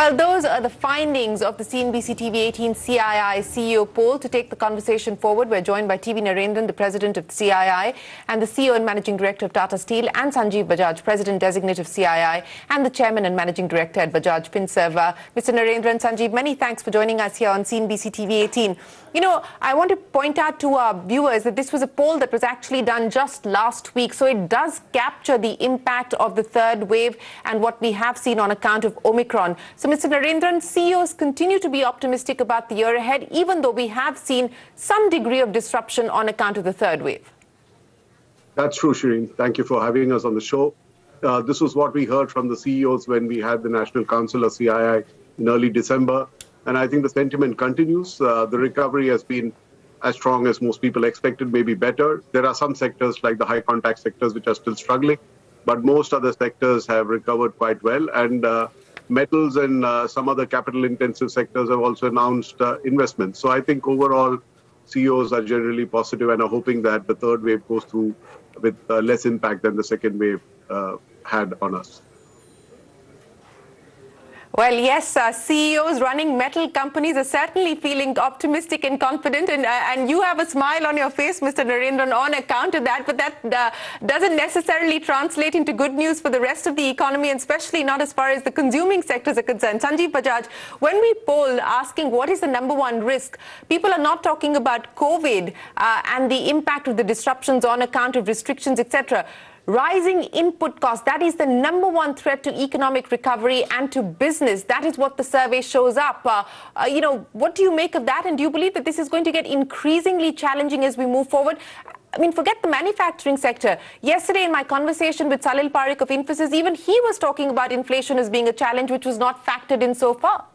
Well, those are the findings of the CNBC TV18 CII CEO poll. To take the conversation forward, we're joined by TV Narendran, the president of CII, and the CEO and managing director of Tata Steel, and Sanjiv Bajaj, president-designate of CII, and the chairman and managing director at Bajaj Finserv. Mr. Narendran, Sanjiv, many thanks for joining us here on CNBC TV18. You know, I want to point out to our viewers that this was a poll that was actually done just last week, so it does capture the impact of the third wave and what we have seen on account of Omicron. So, Mr. Narendran, CEOs continue to be optimistic about the year ahead, even though we have seen some degree of disruption on account of the third wave. That's true, Shireen. Thank you for having us on the show. This was what we heard from the CEOs when we had the National Council of CII in early December. And I think the sentiment continues. The recovery has been as strong as most people expected, maybe better. There are some sectors like the high contact sectors which are still struggling, but most other sectors have recovered quite well. And metals and some other capital intensive sectors have also announced investments. So I think overall CEOs are generally positive and are hoping that the third wave goes through with less impact than the second wave had on us. Well, yes, CEOs running metal companies are certainly feeling optimistic and confident, and you have a smile on your face, Mr. Narendran, on account of that, but that doesn't necessarily translate into good news for the rest of the economy, and especially not as far as the consuming sectors are concerned. Sanjiv Bajaj, when we poll asking what is the number one risk, people are not talking about COVID and the impact of the disruptions on account of restrictions, etc. Rising input costs, that is the number one threat to economic recovery and to business. That is what the survey shows up. You know, what do you make of that? And do you believe that this is going to get increasingly challenging as we move forward? I mean, forget the manufacturing sector. Yesterday, in my conversation with Salil Parekh of Infosys, even he was talking about inflation as being a challenge which was not factored in so far.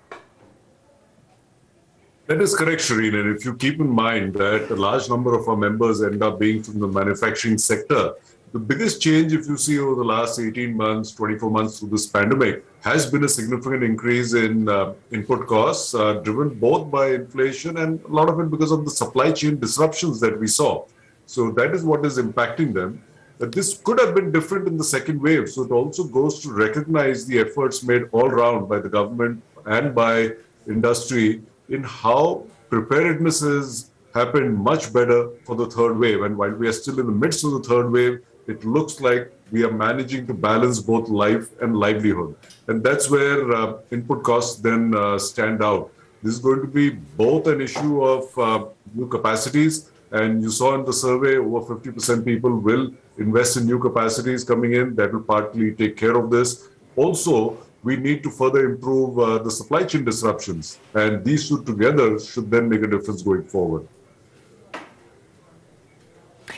That is correct, Shireen. And if you keep in mind that a large number of our members end up being from the manufacturing sector, the biggest change, if you see over the last 18 months, 24 months through this pandemic, has been a significant increase in input costs, driven both by inflation and a lot of it because of the supply chain disruptions that we saw. So that is what is impacting them. But this could have been different in the second wave. So it also goes to recognize the efforts made all around by the government and by industry in how preparedness has happened much better for the third wave. And while we are still in the midst of the third wave, it looks like we are managing to balance both life and livelihood. And that's where input costs then stand out. This is going to be both an issue of new capacities, and you saw in the survey over 50% people will invest in new capacities coming in. That will partly take care of this. Also, we need to further improve the supply chain disruptions, and these two together should then make a difference going forward.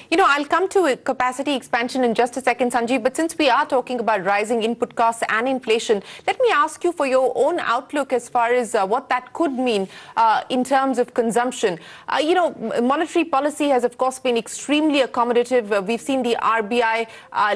You know, I'll come to capacity expansion in just a second, Sanjiv, but since we are talking about rising input costs and inflation, let me ask you for your own outlook as far as what that could mean in terms of consumption. You know, monetary policy has, of course, been extremely accommodative. We've seen the RBI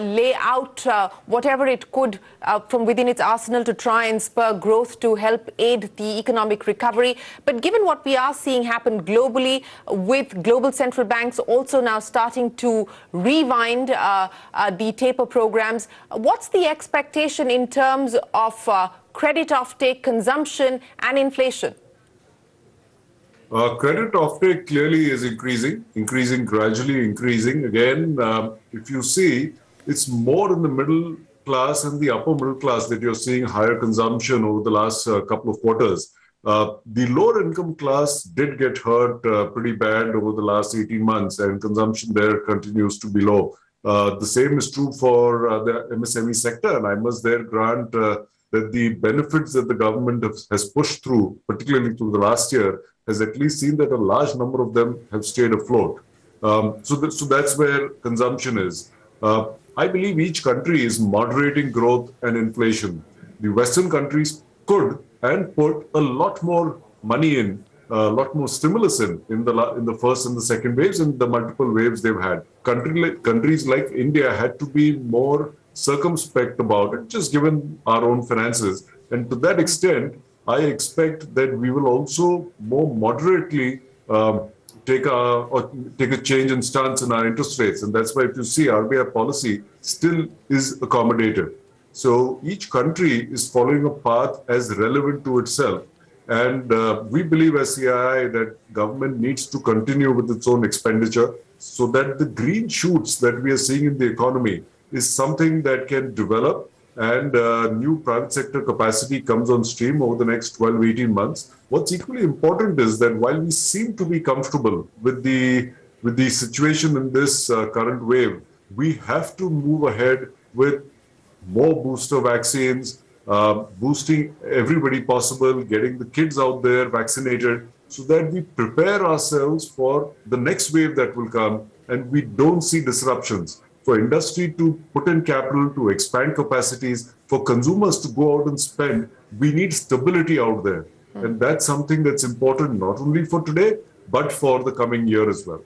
lay out whatever it could from within its arsenal to try and spur growth to help aid the economic recovery. But given what we are seeing happen globally, with global central banks also now starting to rewind the taper programs, what's the expectation in terms of credit offtake, consumption and inflation? Credit offtake clearly is increasing gradually, increasing. Again, if you see, it's more in the middle class and the upper middle class that you're seeing higher consumption over the last couple of quarters. The lower income class did get hurt pretty bad over the last 18 months, and consumption there continues to be low. The same is true for the MSME sector, and I must there grant that the benefits that the government has pushed through, particularly through the last year, has at least seen that a large number of them have stayed afloat. So that's where consumption is. I believe each country is moderating growth and inflation. The Western countries could and put a lot more money in, a lot more stimulus in the first and the second waves and the multiple waves they've had. Countries like India had to be more circumspect about it, just given our own finances. And to that extent, I expect that we will also more moderately take a change in stance in our interest rates. And that's why if you see RBI policy still is accommodative. So each country is following a path as relevant to itself. And we believe as CII that government needs to continue with its own expenditure so that the green shoots that we are seeing in the economy is something that can develop and new private sector capacity comes on stream over the next 12, 18 months. What's equally important is that while we seem to be comfortable with the situation in this current wave, we have to move ahead with more booster vaccines, boosting everybody possible, getting the kids out there vaccinated so that we prepare ourselves for the next wave that will come and we don't see disruptions. For industry to put in capital, to expand capacities, for consumers to go out and spend, we need stability out there. And that's something that's important not only for today, but for the coming year as well.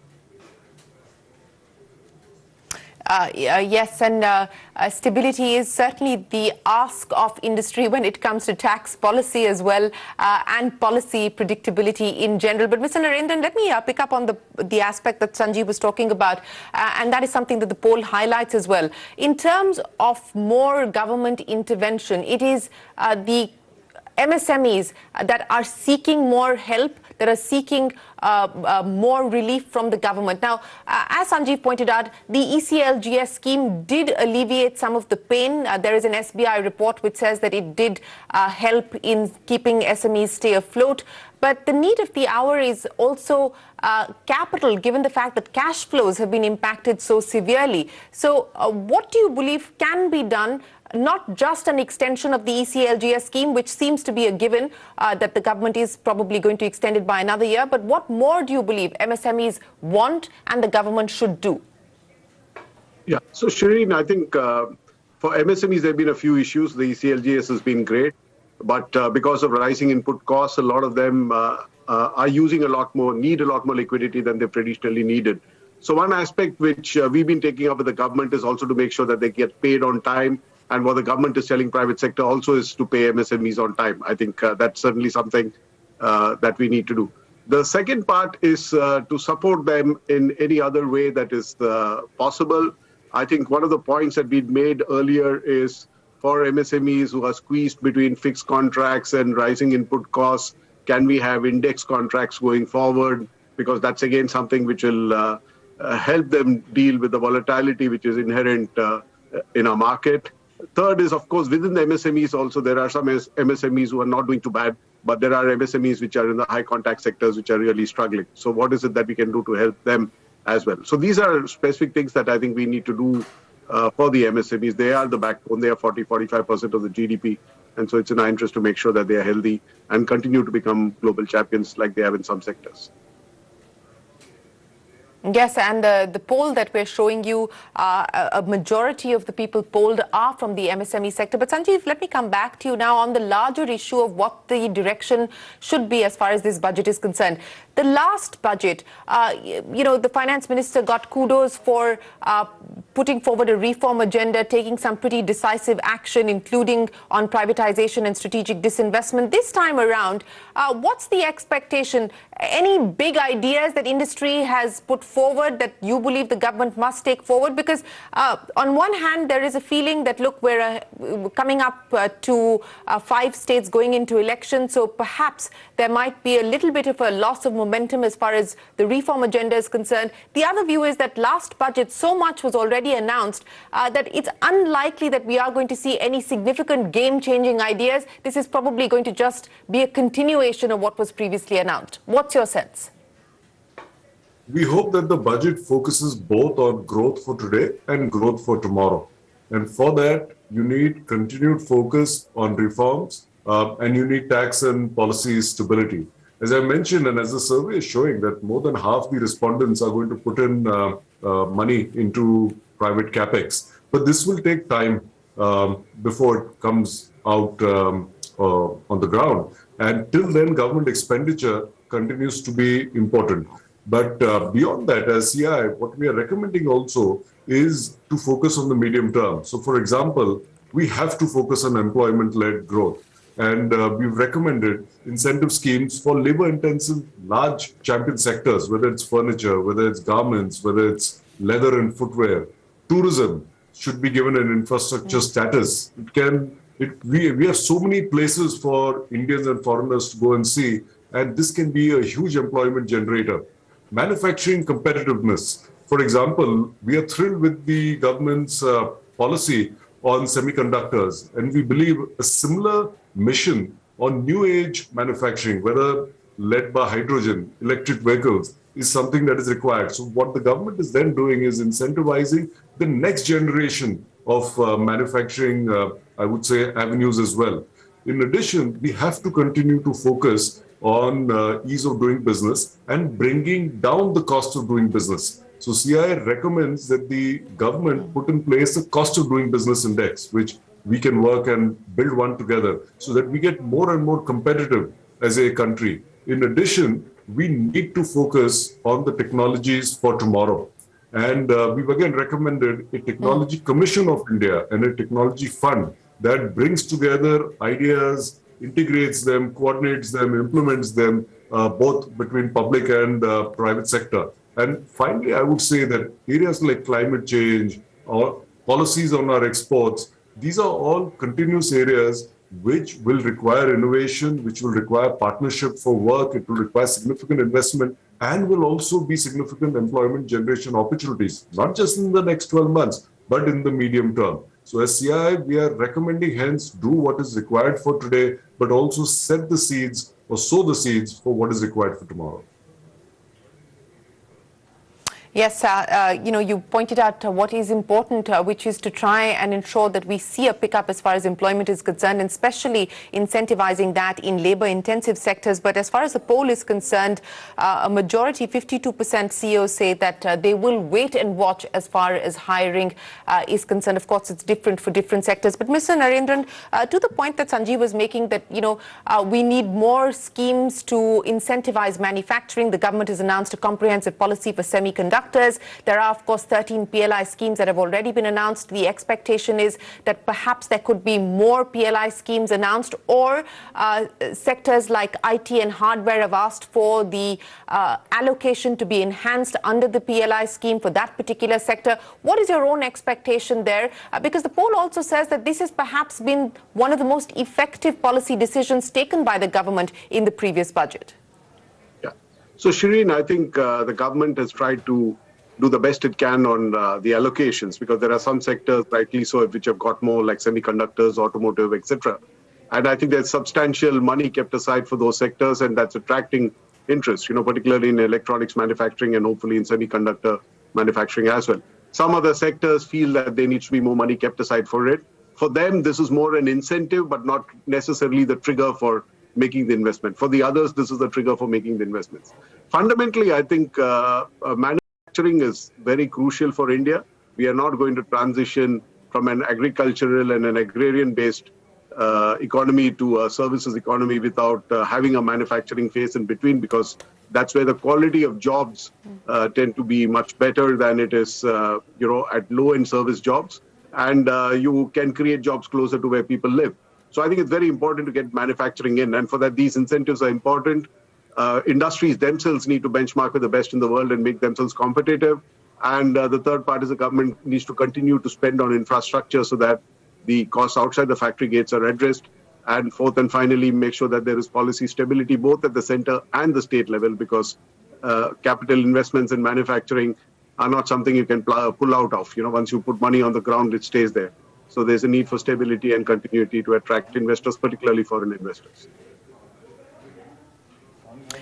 Yes, and stability is certainly the ask of industry when it comes to tax policy as well, and policy predictability in general. But Mr. Narendran, let me pick up on the aspect that Sanjiv was talking about, and that is something that the poll highlights as well. In terms of more government intervention, it is the MSMEs that are seeking more help, that are seeking more relief from the government. Now, as Sanjiv pointed out, the ECLGS scheme did alleviate some of the pain. There is an SBI report which says that it did help in keeping SMEs stay afloat. But the need of the hour is also capital, given the fact that cash flows have been impacted so severely. So what do you believe can be done? Not just an extension of the ECLGS scheme, which seems to be a given that the government is probably going to extend it by another year, but what more do you believe MSMEs want and the government should do? Yeah, so Shireen, I think for MSMEs, there have been a few issues. The ECLGS has been great, but because of rising input costs, a lot of them are using need a lot more liquidity than they've traditionally needed. So one aspect which we've been taking up with the government is also to make sure that they get paid on time. And what the government is telling private sector also is to pay MSMEs on time. I think that's certainly something that we need to do. The second part is to support them in any other way that is possible. I think one of the points that we'd made earlier is for MSMEs who are squeezed between fixed contracts and rising input costs, can we have index contracts going forward? Because that's again something which will help them deal with the volatility which is inherent in our market. Third is, of course, within the MSMEs also, there are some MSMEs who are not doing too bad, but there are MSMEs which are in the high contact sectors which are really struggling. So what is it that we can do to help them as well? So these are specific things that I think we need to do for the MSMEs. They are the backbone. They are 40-45% of the GDP. And so it's in our interest to make sure that they are healthy and continue to become global champions like they have in some sectors. Yes, and the poll that we're showing you, a majority of the people polled are from the MSME sector. But Sanjiv, let me come back to you now on the larger issue of what the direction should be as far as this budget is concerned. The last budget, the finance minister got kudos for putting forward a reform agenda, taking some pretty decisive action, including on privatization and strategic disinvestment. This time around, what's the expectation? Any big ideas that industry has put forward that you believe the government must take forward? Because on one hand, there is a feeling that, look, we're coming up to 5 states going into elections, so perhaps there might be a little bit of a loss of momentum as far as the reform agenda is concerned. The other view is that last budget, so much was already announced that it's unlikely that we are going to see any significant game-changing ideas. This is probably going to just be a continuation of what was previously announced. What's your sense? We hope that the budget focuses both on growth for today and growth for tomorrow. And for that, you need continued focus on reforms and you need tax and policy stability. As I mentioned, and as the survey is showing, that more than half the respondents are going to put in money into private capex. But this will take time before it comes out on the ground. And till then, government expenditure continues to be important. But beyond that, as CI, what we are recommending also is to focus on the medium term. So, for example, we have to focus on employment-led growth. And we've recommended incentive schemes for labor-intensive, large champion sectors, whether it's furniture, whether it's garments, whether it's leather and footwear, tourism. should be given an infrastructure status. We have so many places for Indians and foreigners to go and see, and this can be a huge employment generator. Manufacturing competitiveness. For example, we are thrilled with the government's policy on semiconductors, and we believe a similar mission on new age manufacturing, whether led by hydrogen, electric vehicles, is something that is required. So what the government is then doing is incentivizing the next generation of manufacturing, I would say, avenues as well. In addition, we have to continue to focus on ease of doing business and bringing down the cost of doing business. So CII recommends that the government put in place a cost of doing business index, which we can work and build one together so that we get more and more competitive as a country. In addition, we need to focus on the technologies for tomorrow. And we've again recommended a technology commission of India and a technology fund that brings together ideas, integrates them, coordinates them, implements them, both between public and private sector. And finally, I would say that areas like climate change or policies on our exports, these are all continuous areas which will require innovation, which will require partnership for work, it will require significant investment, and will also be significant employment generation opportunities, not just in the next 12 months, but in the medium term. So as CII, we are recommending hence do what is required for today, but also set the seeds or sow the seeds for what is required for tomorrow. Yes, you pointed out what is important, which is to try and ensure that we see a pickup as far as employment is concerned, and especially incentivizing that in labor-intensive sectors. But as far as the poll is concerned, a majority, 52% CEOs say that they will wait and watch as far as hiring is concerned. Of course, it's different for different sectors. But Mr. Narendran, to the point that Sanjiv was making, that we need more schemes to incentivize manufacturing. The government has announced a comprehensive policy for semiconductors. There are, of course, 13 PLI schemes that have already been announced. The expectation is that perhaps there could be more PLI schemes announced, or sectors like IT and hardware have asked for the allocation to be enhanced under the PLI scheme for that particular sector. What is your own expectation there? Because the poll also says that this has perhaps been one of the most effective policy decisions taken by the government in the previous budget. So, Shireen, I think the government has tried to do the best it can on the allocations, because there are some sectors, rightly so, which have got more, like semiconductors, automotive, etc. And I think there's substantial money kept aside for those sectors, and that's attracting interest, particularly in electronics manufacturing and hopefully in semiconductor manufacturing as well. Some other sectors feel that there needs to be more money kept aside for it. For them, this is more an incentive, but not necessarily the trigger for making the investment. For the others, this is the trigger for making the investments. Fundamentally, I think manufacturing is very crucial for India. We are not going to transition from an agricultural and an agrarian-based economy to a services economy without having a manufacturing phase in between, because that's where the quality of jobs tend to be much better than it is, at low-end service jobs. And you can create jobs closer to where people live. So I think it's very important to get manufacturing in, and for that, these incentives are important. Industries themselves need to benchmark with the best in the world and make themselves competitive. And the third part is the government needs to continue to spend on infrastructure so that the costs outside the factory gates are addressed. And fourth and finally, make sure that there is policy stability both at the center and the state level, because capital investments in manufacturing are not something you can pull out of. Once you put money on the ground, it stays there. So there's a need for stability and continuity to attract investors, particularly foreign investors.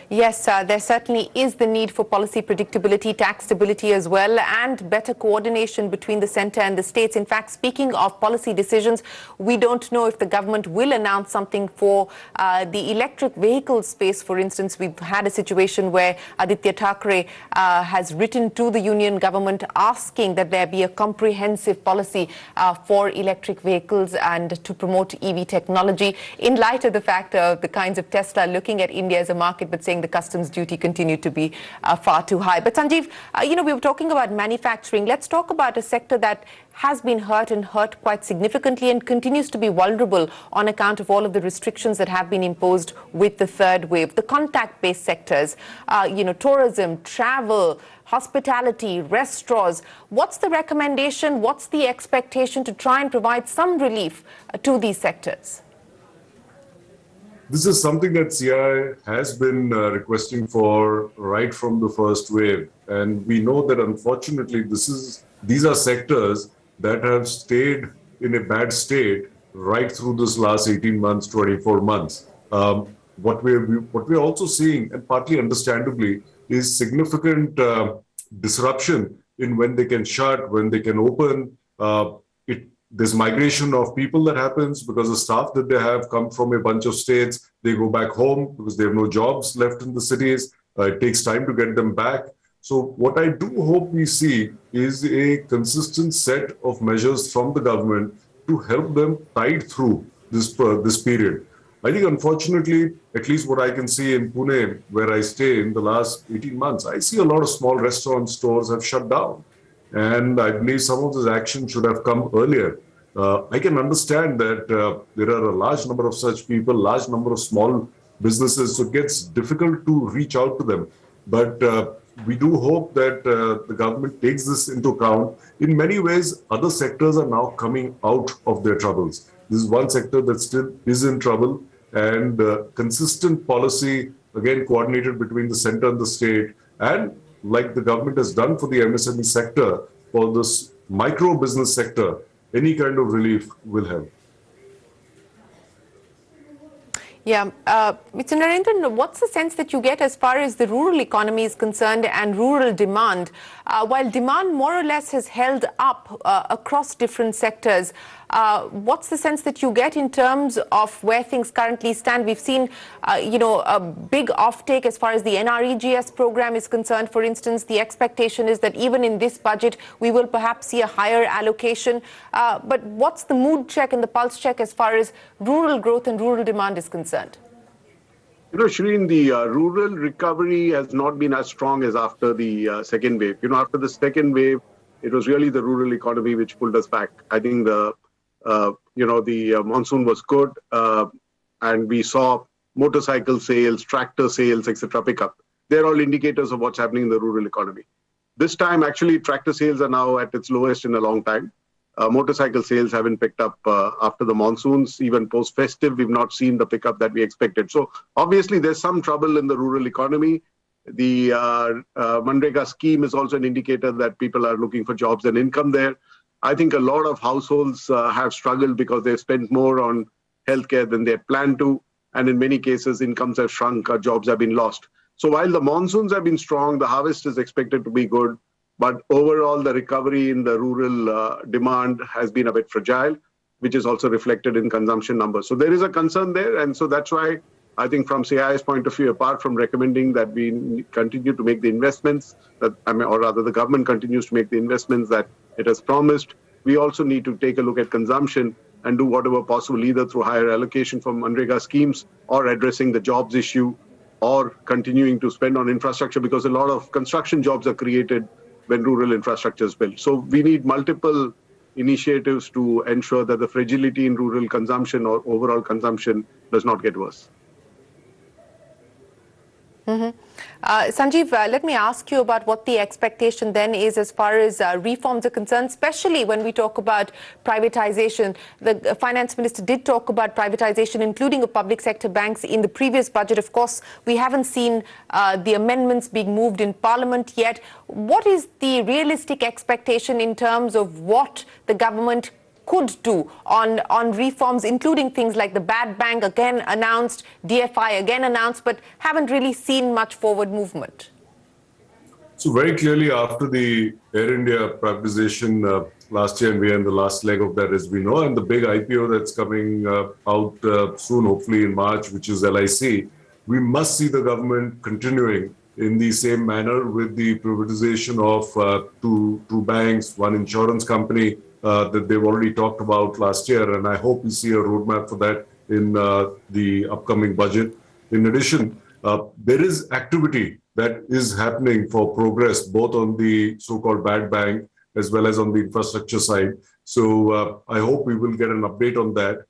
Yes, there certainly is the need for policy predictability, tax stability as well, and better coordination between the centre and the states. In fact, speaking of policy decisions, we don't know if the government will announce something for the electric vehicle space. For instance, we've had a situation where Aditya Thackeray has written to the union government asking that there be a comprehensive policy for electric vehicles and to promote EV technology, in light of the fact of the kinds of Tesla looking at India as a market, but saying the customs duty continued to be far too high. But Sanjiv, we were talking about manufacturing. Let's talk about a sector that has been hurt and hurt quite significantly and continues to be vulnerable on account of all of the restrictions that have been imposed with the third wave. The contact-based sectors, tourism, travel, hospitality, restaurants. What's the recommendation? What's the expectation to try and provide some relief to these sectors? This is something that CI has been requesting for right from the first wave. And we know that unfortunately these are sectors that have stayed in a bad state right through this last 18 months, 24 months. What we're also seeing, and partly understandably, is significant disruption in when they can shut, when they can open. There's migration of people that happens because the staff that they have come from a bunch of states. They go back home because they have no jobs left in the cities. It takes time to get them back. So what I do hope we see is a consistent set of measures from the government to help them tide through this period. I think, unfortunately, at least what I can see in Pune, where I stay in the last 18 months, I see a lot of small restaurant stores have shut down. And I believe some of this action should have come earlier. I can understand that there are a large number of such people, large number of small businesses, so it gets difficult to reach out to them. But we do hope that the government takes this into account. In many ways, other sectors are now coming out of their troubles. This is one sector that still is in trouble, and consistent policy, again, coordinated between the center and the state, and like the government has done for the MSME sector, for this micro business sector, any kind of relief will help. Yeah, Mr. Narendran, what's the sense that you get as far as the rural economy is concerned and rural demand? While demand more or less has held up across different sectors, what's the sense that you get in terms of where things currently stand? We've seen, a big offtake as far as the NREGS program is concerned. For instance, the expectation is that even in this budget, we will perhaps see a higher allocation. But what's the mood check and the pulse check as far as rural growth and rural demand is concerned? Shireen, the rural recovery has not been as strong as after the second wave. After the second wave, it was really the rural economy which pulled us back. I think the monsoon was good, and we saw motorcycle sales, tractor sales, etc. pick up. They're all indicators of what's happening in the rural economy. This time, actually, tractor sales are now at its lowest in a long time. Motorcycle sales haven't picked up after the monsoons. Even post-festive, we've not seen the pickup that we expected. So obviously, there's some trouble in the rural economy. The Manrega scheme is also an indicator that people are looking for jobs and income there. I think a lot of households have struggled because they've spent more on healthcare than they had planned to. And in many cases, incomes have shrunk, jobs have been lost. So while the monsoons have been strong, the harvest is expected to be good. But overall, the recovery in the rural demand has been a bit fragile, which is also reflected in consumption numbers. So there is a concern there. And so that's why I think from CI's point of view, apart from recommending that we continue to make the investments, or rather the government continues to make the investments that it has promised, we also need to take a look at consumption and do whatever possible, either through higher allocation from Manrega schemes or addressing the jobs issue or continuing to spend on infrastructure, because a lot of construction jobs are created when rural infrastructure is built. So we need multiple initiatives to ensure that the fragility in rural consumption or overall consumption does not get worse. Sanjiv, let me ask you about what the expectation then is as far as reforms are concerned, especially when we talk about privatization. The finance minister did talk about privatization, including of public sector banks in the previous budget. Of course, we haven't seen the amendments being moved in Parliament yet. What is the realistic expectation in terms of what the government could do on reforms, including things like the bad bank again announced, DFI again announced, but haven't really seen much forward movement? So very clearly after the Air India privatization last year, and we are in the last leg of that, as we know, and the big IPO that's coming out soon, hopefully in March, which is LIC, we must see the government continuing in the same manner with the privatization of two banks, one insurance company, that they've already talked about last year, and I hope we see a roadmap for that in the upcoming budget. In addition, there is activity that is happening for progress, both on the so-called bad bank as well as on the infrastructure side. So I hope we will get an update on that.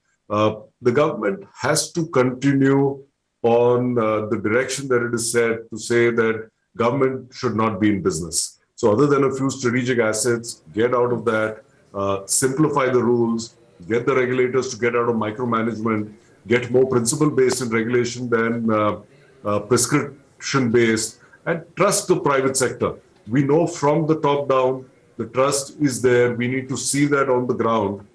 The government has to continue on the direction that it is set to say that government should not be in business. So other than a few strategic assets, get out of that, simplify the rules, get the regulators to get out of micromanagement, get more principle-based in regulation than prescription-based, and trust the private sector. We know from the top down, the trust is there. We need to see that on the ground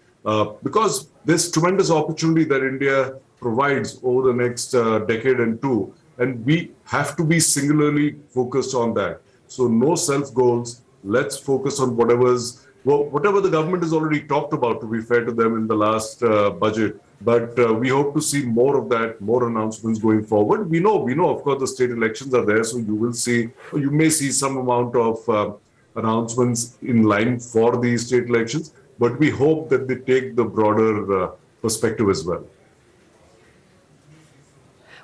because there's tremendous opportunity that India provides over the next decade and two, and we have to be singularly focused on that. So no self-goals. Let's focus on whatever the government has already talked about, to be fair to them, in the last budget. But we hope to see more of that, more announcements going forward. We know, of course, the state elections are there, so you may see some amount of announcements in line for the state elections, but we hope that they take the broader perspective as well.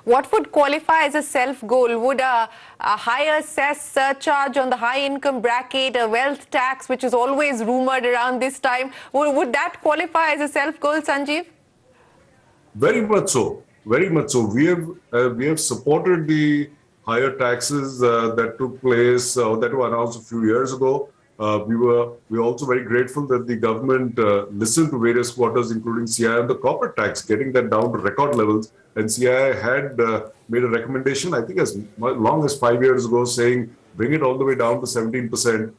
What would qualify as a self-goal? Would a higher cess surcharge on the high-income bracket, a wealth tax, which is always rumored around this time, would that qualify as a self-goal, Sanjiv? Very much so. Very much so. We have supported the higher taxes that took place, that were announced a few years ago. We were also very grateful that the government listened to various quarters, including CII on the corporate tax, getting that down to record levels. And CII had made a recommendation, I think as long as 5 years ago, saying bring it all the way down to 17%.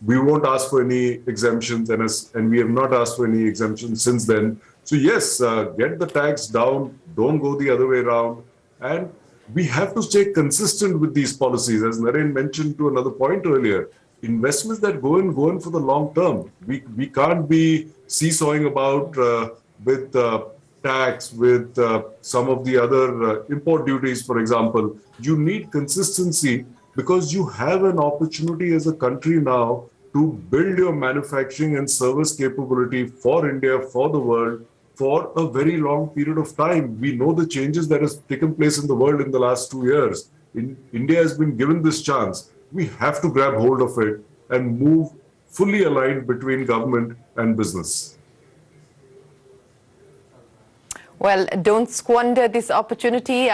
We won't ask for any exemptions, and we have not asked for any exemptions since then. So yes, get the tax down, don't go the other way around. And we have to stay consistent with these policies. As Naren mentioned to another point earlier, investments that go in for the long term. We can't be seesawing about with tax, with some of the other import duties, for example. You need consistency because you have an opportunity as a country now to build your manufacturing and service capability for India, for the world, for a very long period of time. We know the changes that has taken place in the world in the last 2 years. India has been given this chance. We have to grab hold of it and move fully aligned between government and business. Well, don't squander this opportunity.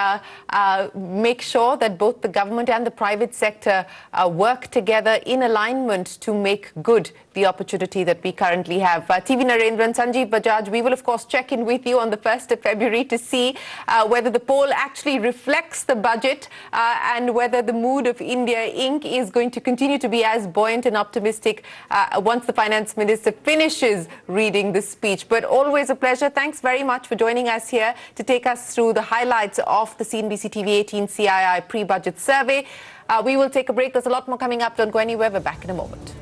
Make sure that both the government and the private sector work together in alignment to make good the opportunity that we currently have. TV Narendran, Sanjiv Bajaj, we will of course check in with you on the 1st of February to see whether the poll actually reflects the budget and whether the mood of India Inc. is going to continue to be as buoyant and optimistic once the finance minister finishes reading the speech. But always a pleasure. Thanks very much for joining us here to take us through the highlights of the CNBC TV 18 CII pre-budget survey. We will take a break. There's a lot more coming up. Don't go anywhere. We're back in a moment.